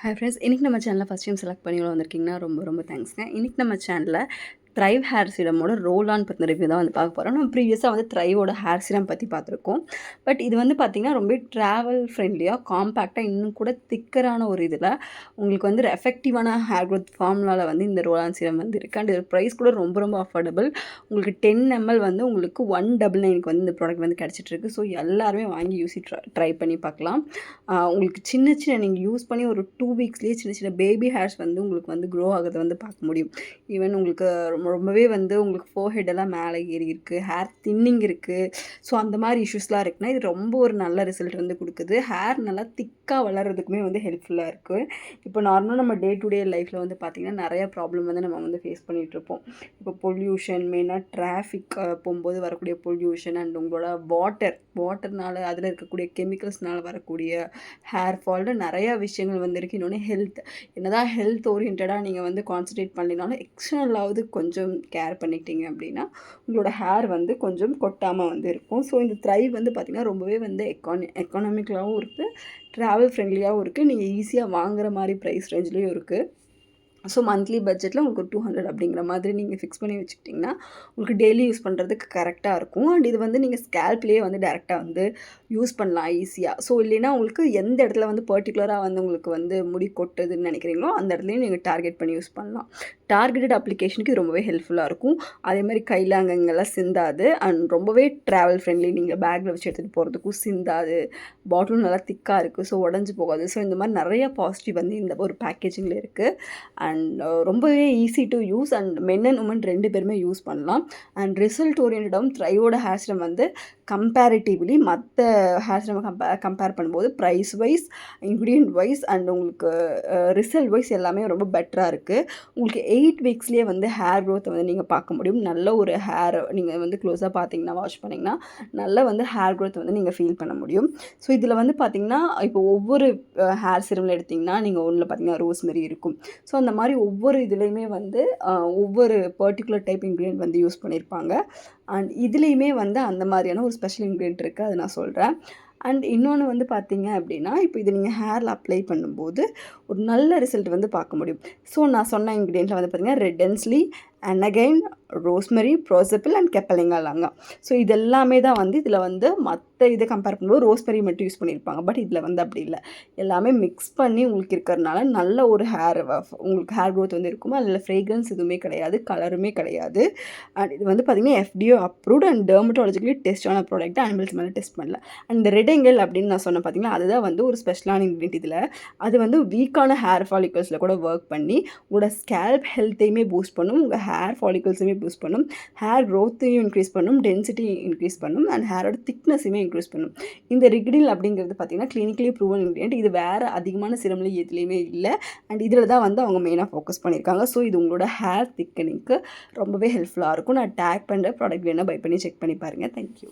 Hi friends, இன்றைக்கி நம்ம சேனலில் ஃபஸ்ட் டைம் செலக்ட் பண்ணி வந்திருக்கீங்கன்னா ரொம்ப ரொம்ப தேங்க்ஸ்ங்க. இன்றைக்கி நம்ம சேனலில் த்ரைவ் ஹேர் சீரமோட ரோல் ஆன் பற்றின ரிவ்யூ தான் வந்து பார்க்க போகிறோம். நம்ம ப்ரீவியஸாக வந்து த்ரைவோட ஹேர் சீரம் பற்றி பார்த்துருக்கோம். பட் இது வந்து பார்த்திங்கன்னா ரொம்ப ட்ராவல் ஃப்ரெண்ட்லியாக காம்பேக்டாக இன்னும் கூட திக்கரான ஒரு இதில் உங்களுக்கு வந்து எஃபெக்டிவான ஹேர் க்ரோத் ஃபார்முலாவில் வந்து இந்த ரோல் ஆன் சீரம் வந்து இருக்குது. அண்ட் இது ப்ரைஸ் கூட ரொம்ப ரொம்ப அஃபோர்டபுள். உங்களுக்கு 10 ml வந்து உங்களுக்கு 199 வந்து இந்த ப்ராடக்ட் வந்து கிடச்சிட்ருக்கு. ஸோ எல்லாருமே வாங்கி ட்ரை பண்ணி பார்க்கலாம். உங்களுக்கு சின்ன சின்ன நீங்கள் யூஸ் பண்ணி ஒரு 2 வீக்ஸ்லேயே சின்ன சின்ன பேபி ஹேர்ஸ் வந்து உங்களுக்கு வந்து க்ரோ ஆகிறத வந்து பார்க்க முடியும். ஈவன் உங்களுக்கு ரொம்பவே வந்து உங்களுக்கு ஃபோர்ஹெட்டெல்லாம் மேலே ஏறி இருக்குது, ஹேர் தின்னிங் இருக்குது. ஸோ அந்த மாதிரி இஷ்யூஸ்லாம் இருக்குன்னா இது ரொம்ப ஒரு நல்ல ரிசல்ட் வந்து கொடுக்குது. ஹேர் நல்லா திக்காக வளர்கிறதுக்குமே வந்து ஹெல்ப்ஃபுல்லாக இருக்குது. இப்போ நார்மலாக நம்ம டே டு டே லைஃப்பில் வந்து பார்த்திங்கன்னா நிறைய ப்ராப்ளம் வந்து நம்ம வந்து ஃபேஸ் பண்ணிகிட்ருப்போம். இப்போ பொல்யூஷன், மெயினாக டிராஃபிக் போகும்போது வரக்கூடிய பொல்யூஷன் அண்ட் உங்களோட வாட்டர்னால அதில் இருக்கக்கூடிய கெமிக்கல்ஸ்னால வரக்கூடிய ஹேர் ஃபால்னு நிறையா விஷயங்கள் வந்து இருக்குது. இன்னொன்று ஹெல்த், என்னதான் ஹெல்த் ஓரியன்டாக நீங்கள் வந்து கான்சன்ட்ரேட் பண்ணினாலும் எக்ஸ்டர்னலாவது கொஞ்சம் கேர் பண்ணிக்கிட்டீங்க அப்படின்னா உங்களோட ஹேர் வந்து கொஞ்சம் கொட்டாமல் வந்து இருக்கும். ஸோ இந்த த்ரைவ் வந்து பார்த்திங்கன்னா ரொம்பவே வந்து எக்கானமிக்கலாகவும் இருக்குது, ட்ராவல் ஃப்ரெண்ட்லியாகவும் இருக்குது, நீங்கள் ஈஸியாக வாங்குகிற மாதிரி ப்ரைஸ் ரேஞ்ச்லேயும் இருக்குது. ஸோ மந்த்லி பட்ஜெட்டில் உங்களுக்கு 200 அப்படிங்கிற மாதிரி நீங்கள் ஃபிக்ஸ் பண்ணி வச்சுக்கிட்டிங்கன்னா உங்களுக்கு டெய்லி யூஸ் பண்ணுறதுக்கு கரெக்டாக இருக்கும். அண்ட் இது வந்து நீங்கள் ஸ்கேல்ப்லேயே வந்து டேரெக்டாக வந்து யூஸ் பண்ணலாம் ஈஸியாக. ஸோ இல்லைன்னா உங்களுக்கு எந்த இடத்துல வந்து பர்டிகுலராக வந்து உங்களுக்கு வந்து முடி கொட்டுதுன்னு நினைக்கிறீங்களோ அந்த இடத்துலையும் நீங்கள் டார்கெட் பண்ணி யூஸ் பண்ணலாம். டார்கெட்டட் அப்ளிகேஷனுக்கு ரொம்பவே ஹெல்ப்ஃபுல்லாக இருக்கும். அதேமாதிரி கையில் அங்கங்கெல்லாம் சிந்தாது அண்ட் ரொம்பவே ட்ராவல் ஃப்ரெண்ட்லி. நீங்கள் பேக்கில் வச்சு எடுத்துகிட்டு போகிறதுக்கும் சிந்தாது, பாட்டிலும் நல்லா திக்காக இருக்குது, ஸோ உடஞ்சி போகாது. ஸோ இந்த மாதிரி நிறைய பாசிட்டிவ் வந்து இந்த ஒரு பேக்கேஜிங்கில் இருக்குது. அண்ட் ரொம்பவே easy to use and men and women 2 பேருமே யூஸ் பண்ணலாம். அண்ட் ரிசல்ட் ஓரியன்டாகவும் த்ரைவோட ஹேர் சீரம் வந்து கம்பேரிட்டிவ்லி மற்ற ஹேர் சீரம் கம்பேர் பண்ணும்போது price wise, ingredient wise and உங்களுக்கு ரிசல்ட் வைஸ் எல்லாமே ரொம்ப பெட்டராக இருக்குது. உங்களுக்கு 8 வீக்ஸ்லேயே வந்து ஹேர் க்ரோத்தை வந்து நீங்கள் பார்க்க முடியும். நல்ல ஒரு ஹேர் நீங்கள் வந்து க்ளோஸாக பார்த்தீங்கன்னா, வாஷ் பண்ணிங்கன்னா நல்ல வந்து ஹேர் க்ரோத் வந்து நீங்கள் ஃபீல் பண்ண முடியும். ஸோ இதில் வந்து பார்த்திங்கன்னா இப்போ ஒவ்வொரு ஹேர் சீரமில் எடுத்திங்கன்னா நீங்கள் ஒன்றில் பார்த்திங்கன்னா ரோஸ்மெரி இருக்கும். ஸோ அந்த மாதிரி ஒவ்வொரு இதுலேயுமே வந்து ஒவ்வொரு பர்டிகுலர் டைப் இன்க்ரீடியன்ட் வந்து யூஸ் பண்ணியிருப்பாங்க. அண்ட் இதுலேயுமே வந்து அந்த மாதிரியான ஒரு ஸ்பெஷல் இன்க்ரீடியன்ட் இருக்குது, அதை நான் சொல்கிறேன். அண்ட் இன்னொன்று வந்து பார்த்திங்க அப்படின்னா இப்போ இது நீங்கள் ஹேரில் அப்ளை பண்ணும்போது ஒரு நல்ல ரிசல்ட் வந்து பார்க்க முடியும். ஸோ நான் சொன்ன இன்க்ரீடியண்ட்டில் வந்து பார்த்திங்கன்னா ரெட் டென்ஸ்லி, அனகைன், ரோஸ்மெரி, ப்ரோசப்பிள் அண்ட் கெப்பலிங்கா லாங்கா. ஸோ இது எல்லாமே தான் வந்து இதில் வந்து மற்ற இதை கம்பேர் பண்ணும்போது ரோஸ்மெரி மட்டும் யூஸ் பண்ணியிருப்பாங்க. பட் இதில் வந்து அப்படி இல்லை, எல்லாமே மிக்ஸ் பண்ணி உங்களுக்கு இருக்கிறதுனால நல்ல ஒரு உங்களுக்கு ஹேர் க்ரோத் வந்து இருக்கும். அதில் ஃப்ரேக்ரன்ஸ் எதுவுமே கிடையாது, கலருமே கிடையாது. அண்ட் இது வந்து பார்த்திங்கன்னா FDA அப்ரூவ்ட் அண்ட் டெர்மட்டாலஜிக்கலி டெஸ்டான ப்ராடக்ட், அனிமல்ஸ் மேலே டெஸ்ட் பண்ணல. அண்ட் இந்த ரெடெங்கல் அப்படின்னு நான் சொன்னேன் பார்த்திங்கன்னா, அதுதான் வந்து ஒரு ஸ்பெஷலான இன்க்ரீடியன்ட். இதில் அது வந்து வீக்கான ஹேர் ஃபாலிகல்ஸில் கூட ஒர்க் பண்ணி உங்களோட ஸ்கேல்ப் ஹெல்த்தையுமே பூஸ்ட் பண்ணும், உங்கள் ஹேர் ஃபாலிகல்ஸுமே பூஸ்ட் பண்ணும், ஹேர் க்ரோத்தையும் இன்க்ரீஸ் பண்ணும், டென்சிட்டி இன்க்ரீஸ் பண்ணும் அண்ட் ஹேரோட திக்னஸுமே இன்க்ரீஸ் பண்ணும். இந்த ரிக்டில் அப்படிங்கிறது பார்த்திங்கன்னா கிளினிக்கலி ப்ரூவன் இன்க்ரீடியன்ட். இது வேறு அதிகமான சிரமில் எதுலேயுமே இல்லை. அண்ட் இதில் தான் வந்து அவங்க மெயினாக ஃபோக்கஸ் பண்ணியிருக்காங்க. ஸோ இது உங்களோட ஹேர் திக்கனிங்க்கு ரொம்பவே ஹெல்ப்ஃபுல்லாக இருக்கும். நான் டேக் பண்ணுற ப்ராடக்ட் வேணால் பை பண்ணி செக் பண்ணி பாருங்கள். தேங்க்யூ.